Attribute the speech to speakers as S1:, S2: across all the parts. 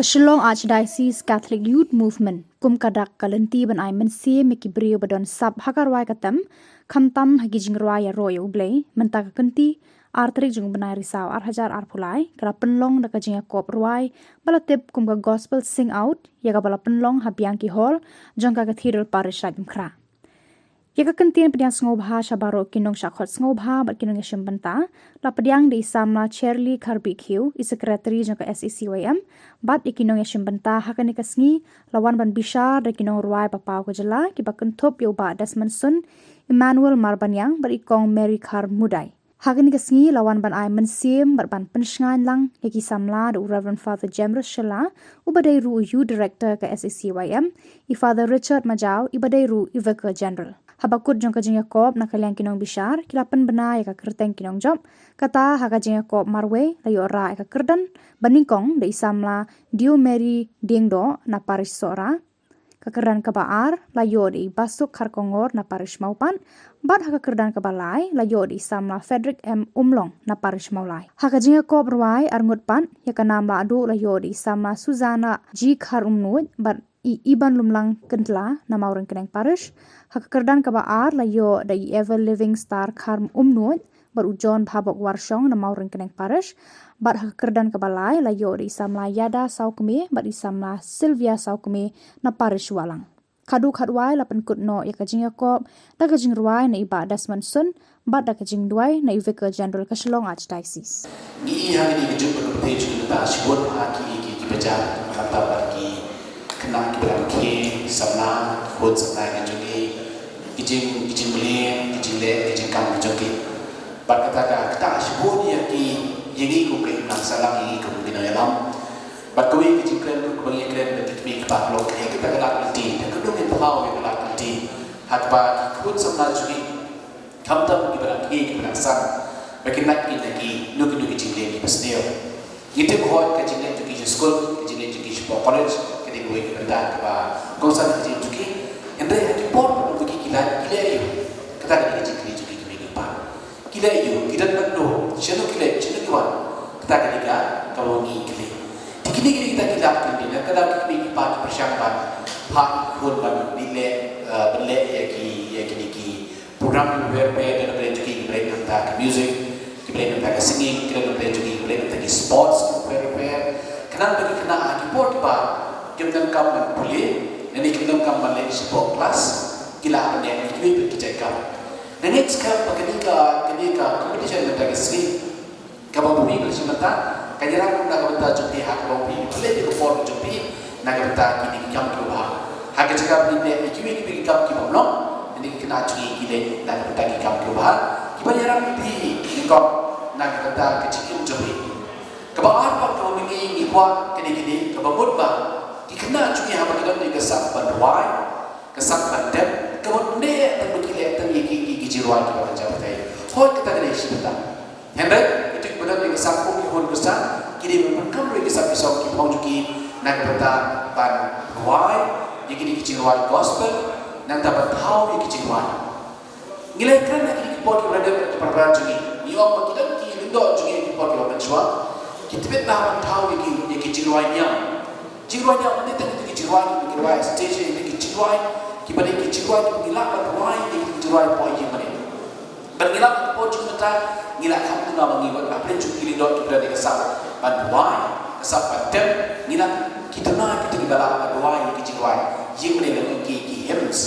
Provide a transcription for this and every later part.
S1: Keselong Archdiocese Catholic Youth Movement kum kadak kalenti ban ai mensi mekibrio badon sab hakarwai katam kamtam hagi jingrwai ya royo ublei mentak kenti artrik jung banai risau ar hajar ar pulai kala penlong da kajinga kop ruai balatip kum ka gospel sing out ya ka bala penlong habiang ki hall jong ka cathedral parish rajim kra ya ka kentien pediang ngobha shabaro kinong shakhot ngobha bat kinong yashim banta la pediang di samla cherly karbi khiu is secretary jong ka SECYM bat ikinong yashim banta hakani kasngi lawan ban bishar da kinong ruai papau ko jala ki bakenthop yo ba Desmond Sun Emmanuel Marbanyang bat ikong Mary Kar Mudai hakani kasngi lawan ban ai mensim bat ban pensngan lang yaki samla da Reverend Father Jamrus Shala ubadai ru you director ka SECYM i Father Richard Majau ibadai ru Vicar General Habakut jong kajing Yakob na kaliang kinong bishar kilapan bena ya ka kerteng kinong job kata hakajing Yakob marwe layo ra ya ka kerdan baningkong da isamla Dio Mary Dingdo na parish sora kakerdan kabaar layo di basuk harkongor na parish maupan bad hakakerdan kabalai layo di isamla Frederick M Umlong na parish maulai hakajing Yakob ruai arngut pan ya ka namla adu layo di isamla Susana G Khar Umnud bad iban lumlang kentla na maurang keneng parish hakakerdan kabaar layo da ever living star Karm Umnud baru John Bhabok Warshong na maurang keneng parish bat hakakerdan kabalai layo da isamla Yada Saukme bat isamla Sylvia Saukme na parish walang kadu khadwai lapan kutno ya kajing Yakob da kajing ruai na iba Desmond Sun bat da kajing duai na Vicar General Keselong Archdiocese
S2: ni hari ni kejut berpetej kita sebut haki ki baca kata bagi kena kita ke sabna khod sabna ke jogi kijing beli kijing le kijing kam jogi berkata kita sebut ya ki yengi ko ke nak salam yengi ko bina yalam berkawi kijing kren ko bagi kren bagi kami kepak lok kita kelak nanti dan kedua kita mau kita kelak nanti hatba khod sabna jogi kamtam kita ke kita sang bagi nak kita ki nuki kijing le ki pasneo kita buat kijing le jogi school kijing le jogi college gue kepada kepada kawasan kecil juga, anda yang dipot untuk gila itu, kata kita jadi juga kami lupa, gila itu kita perlu, jenuh gila kita ketika kalau gila, dikini kita gila kini, kalau kami lupa persiapan, hak ikut bela ya kini program berbeda dan bela juga bela tentang music, bela tentang singing, bela tentang sports berbeda, kenapa bagi kena dipot kita kampan boleh, nanti kita kampan lagi sport class, kila apa yang kita berjaga. Nanti sekarang ketika competition kita kesini, kalau bumi bersama, kajian kita kita jumpa hak bumi, boleh dikepot jumpa, nak kita kini kam kibah. Hak jika benda kita kam kibah belum, nanti kita curi kita nak kita kam kibah. Kita jarang di kom, nak kita kecil jumpa. Kebahagiaan kalau begini kuat kini kebabut bah. Kena juga apa kita ni kesak berwai, kesak berdem, kemudian yang berkilat dan gigi jiruan kita macam itu. Hot kita kena isi betul. Hendak itu benar ni kesak pun hot besar, kini berkam lagi kesak besar kita mau juga nak betul ban berwai, gigi jiruan gospel, nak dapat tahu gigi jiruan. Nilai keren lagi kita berada pada juga. Ni orang kita ni lindo juga kita berada pada kita betul tahu gigi jiruannya. Jiruan yang penting itu jiruan stage ini jiruan kita ni jiruan gila berwai ini jiruan poin yang mana bergila poin kita gila kamu tu nama ngibat apa yang cuci lidah kita dari kesal berwai kesal berdem gila kita nak kita gila berwai ini jiruan yang mana dengan ki hymns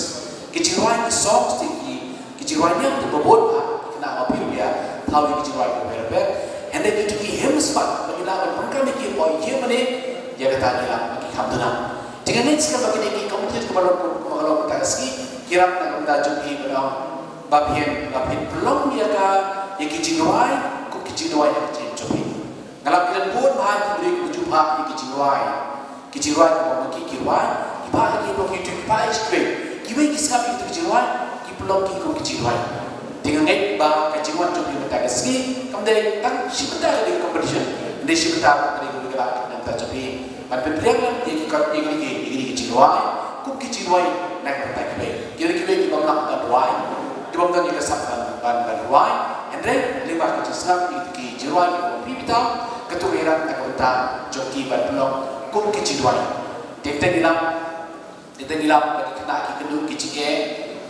S2: ki jiruan songs ki jiruan yang berbobot kena apa dia tahu ki jiruan berber and then itu ki hymns pak bergila berangkat ki poin yang mana dia kata gila bagi kamu nak. Jangan ni sekarang bagi ni kamu tu kalau kita ski kira nak kita jumpa berang bapian belum dia ka yang kijinwai ku kijinwai yang jumpa. Kalau kita pun bahan beri jumpa yang kijinwai kalau kijinwai iba lagi kalau kita iba straight. Kibai kisah itu kijinwai belum kijinwai. Dengan ni bah kijinwai jumpa kita ski kemudian tak siapa dari competition. Dari siapa dari kita kita jumpa. Berpergian ini keciluai, kuk keciluai nak bertanya baik. Kira-kira kita nak berwai, kita nak kita sabdan berwai, and then lima keciluai itu keciluai kita pipita, ketuhiran kita joki berpelong kum kici duai tektek ilam bagi kena ki kedu kici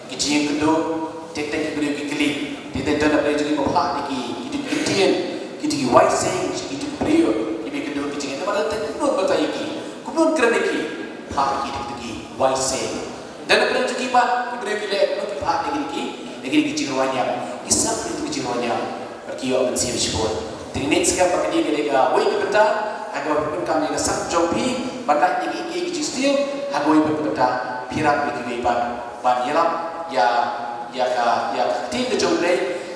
S2: kici yang kedu tektek beri ki kili tektek dana beri jadi bapa ki kitien ki wai sing ki beri ki kedu kici itu pada tektek bata iki kubun keren iki pa ki wai sing dana beri jadi ba ki beri ki le ki pa ki kici ruanya kisah itu kici ruanya bagi yo ben siap sebut teknik sekarang bagi dia lega wai betul agak berkam yang sak jompi batak iki existir agak berkata pirak bagi ban yelam ya tim ke jomle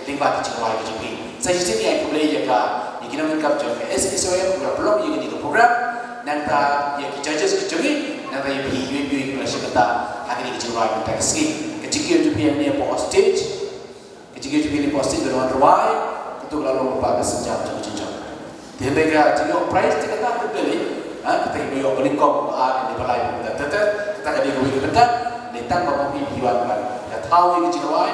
S2: lingba ke jomai ke jompi saya sini yang boleh ya ka kita mengkap jompi SSOM belum yang di program nanti ya kita judges ke jompi nanti ya bi kelas kata agak ke jomai kita sini kecil jompi yang ni po stage kecil jompi ni po stage dengan ruai itu lalu bapak sejam jom dia mereka jika price kita tak beli, kita ini yang paling kau di balai kita tetap kita ada duit kita, letak bapak piwan kan, ya tahu ini jiwai,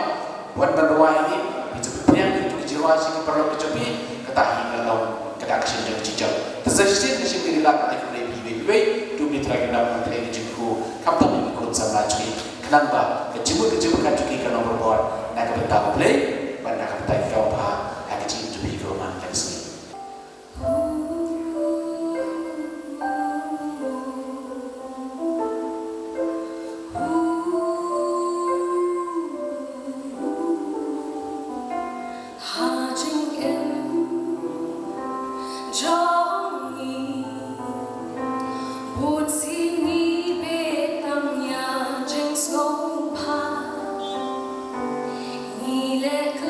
S2: buat berdoa ini, itu yang itu jiwai sih perlu dicoba, kita hilang kita action jauh jauh. Tersesat di sini hilang ada piwe, tu mitra kita nak lagi jengku, kamu tak ikut sama cuci, kenapa? Kejibut kan cuci kan nomor buat, nak kita play, mana kita kau bah, ada jengku cuci kau mana lagi.
S3: Let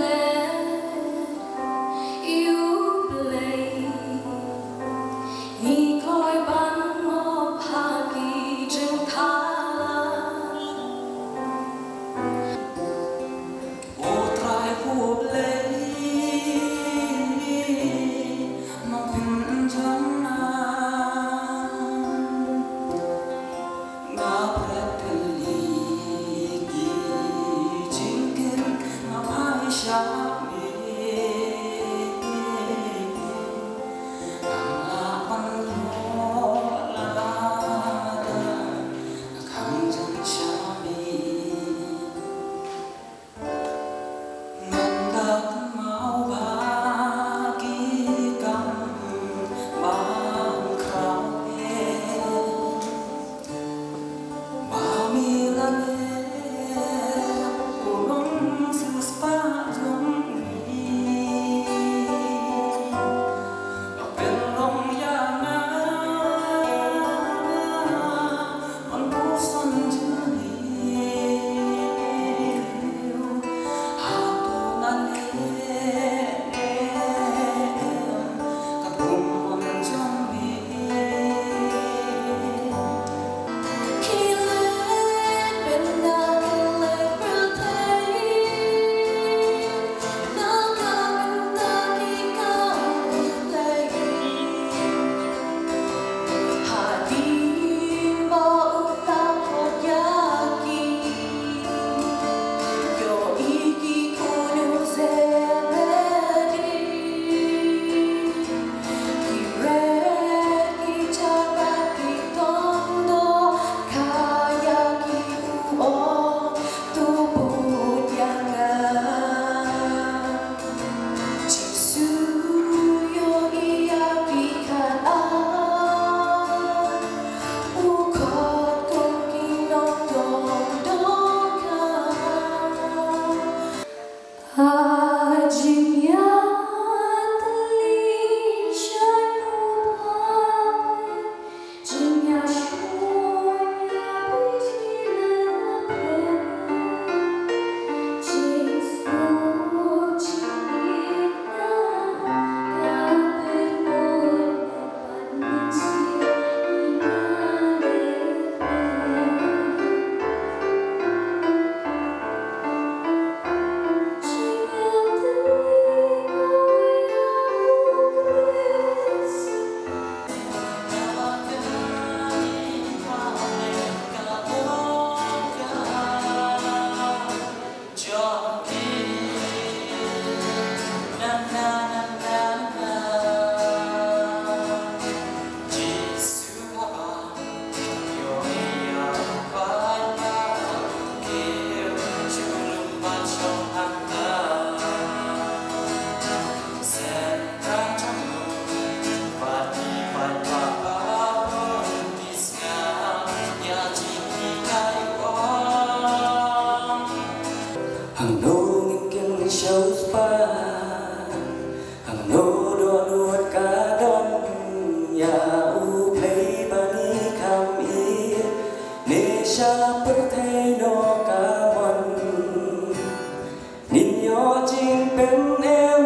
S3: เป็นเอ็ม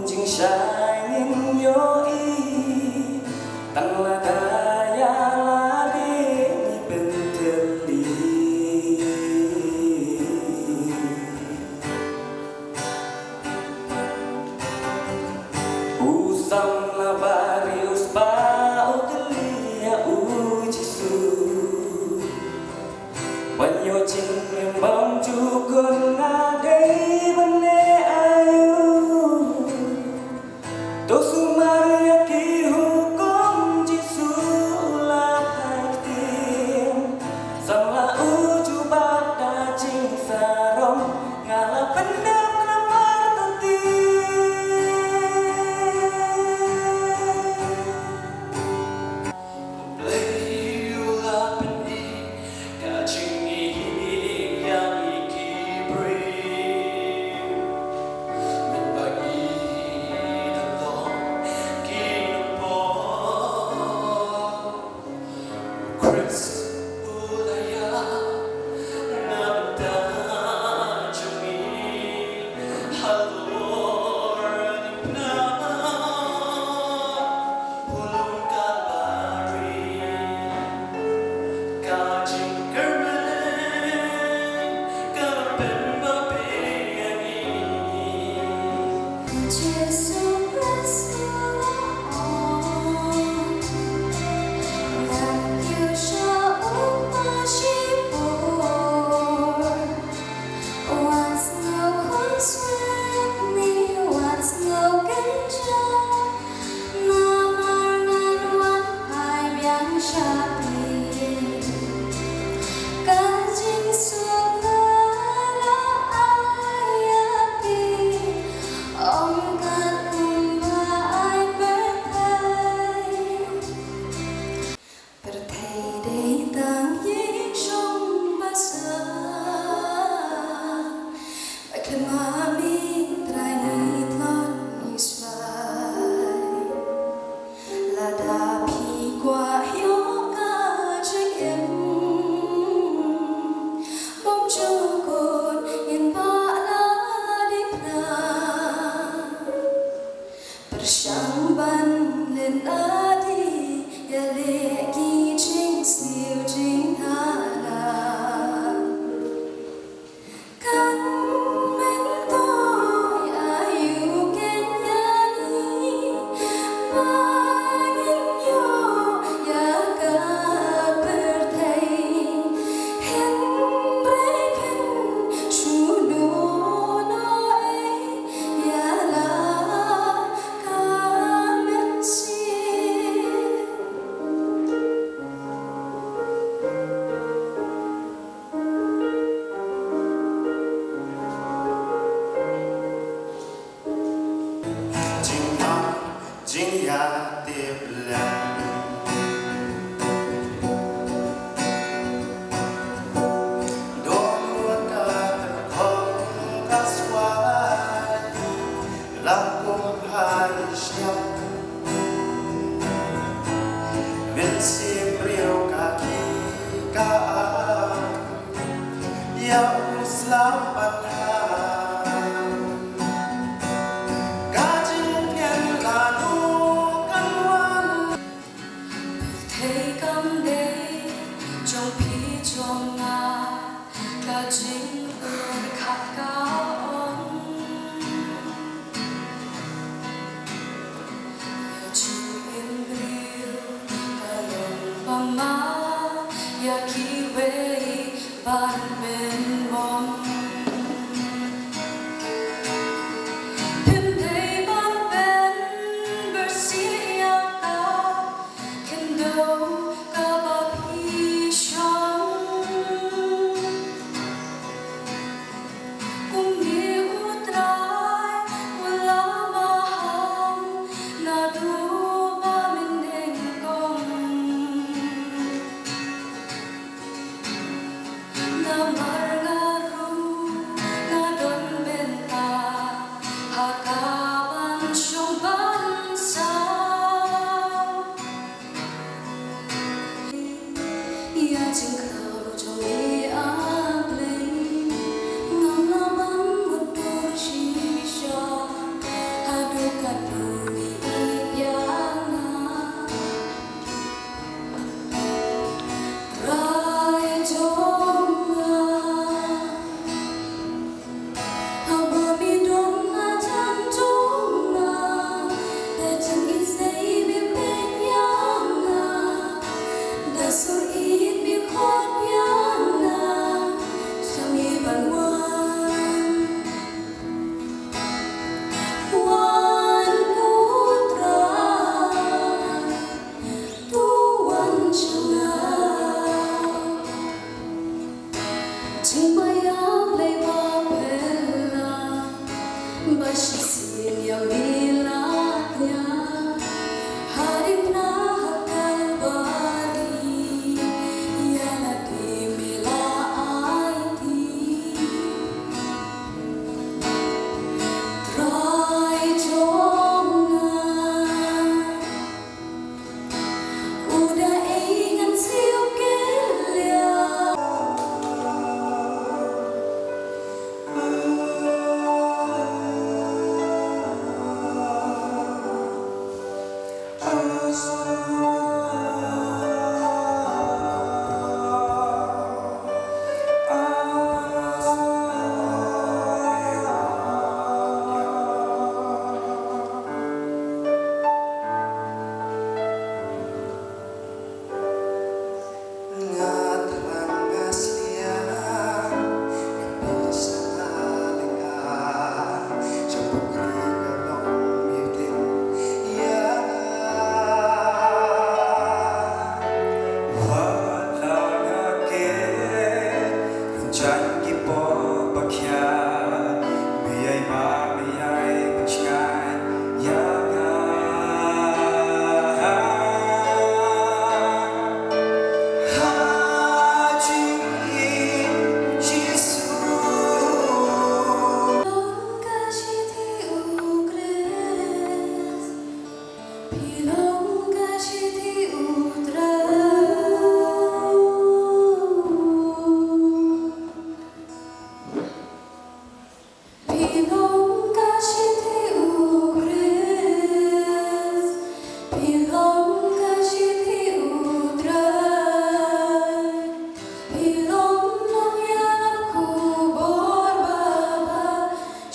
S3: จึงชายนิ่งโยอีตั้งละกายาลาดีนี่เป็นเทลีUsam na varios pa o kalia o Jesu Wanyo ching bang jugon na day bane ayu Dosu Maria ki hukum Jesu la haitim Samla uju bata ching sarom ngala pendam na martati
S4: Bashisin yang bilaknya Haripna kalbari Yana dimila aiti Rai jongan Udah ingat siu kelia
S3: Janji po bakya biyay ma biyay pagskay yaga Haji Jesus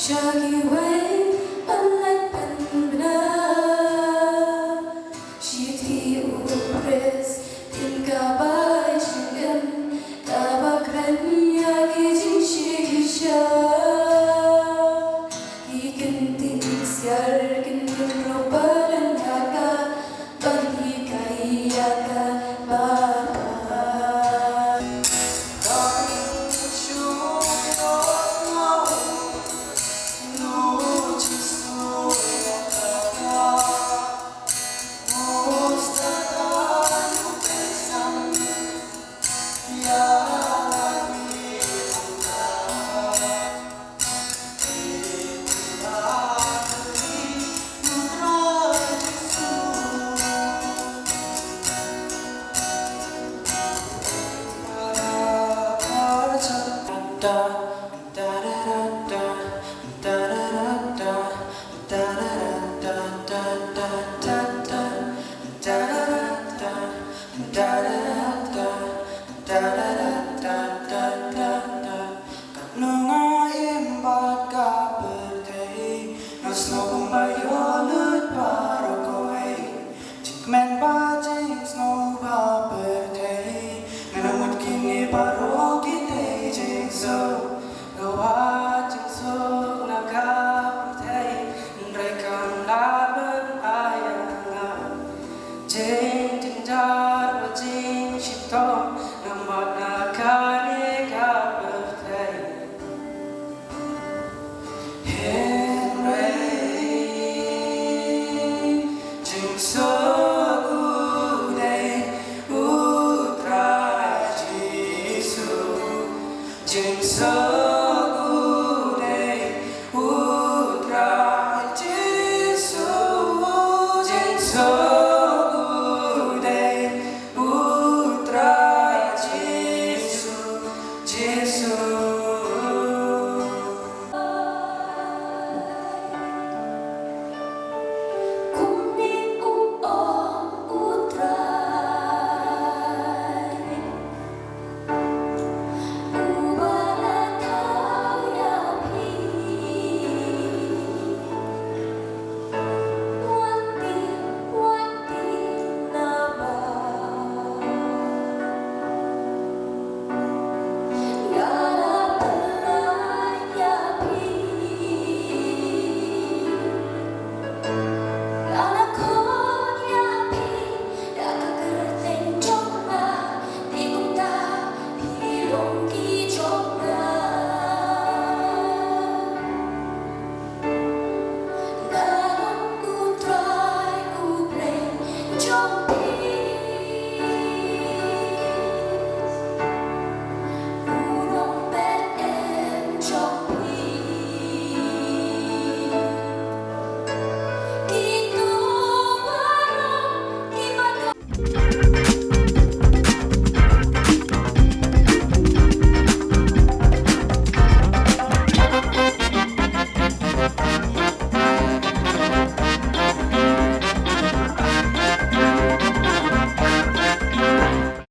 S4: Shaggy way, unlike Penbna. Shitty upres, tinkabai chingan, tabakran yagi jinshisha. Ikentin siar kentin robalan haka, bandi kayaka baba.
S3: Nunga imbat ka berkei, nas no kumbayo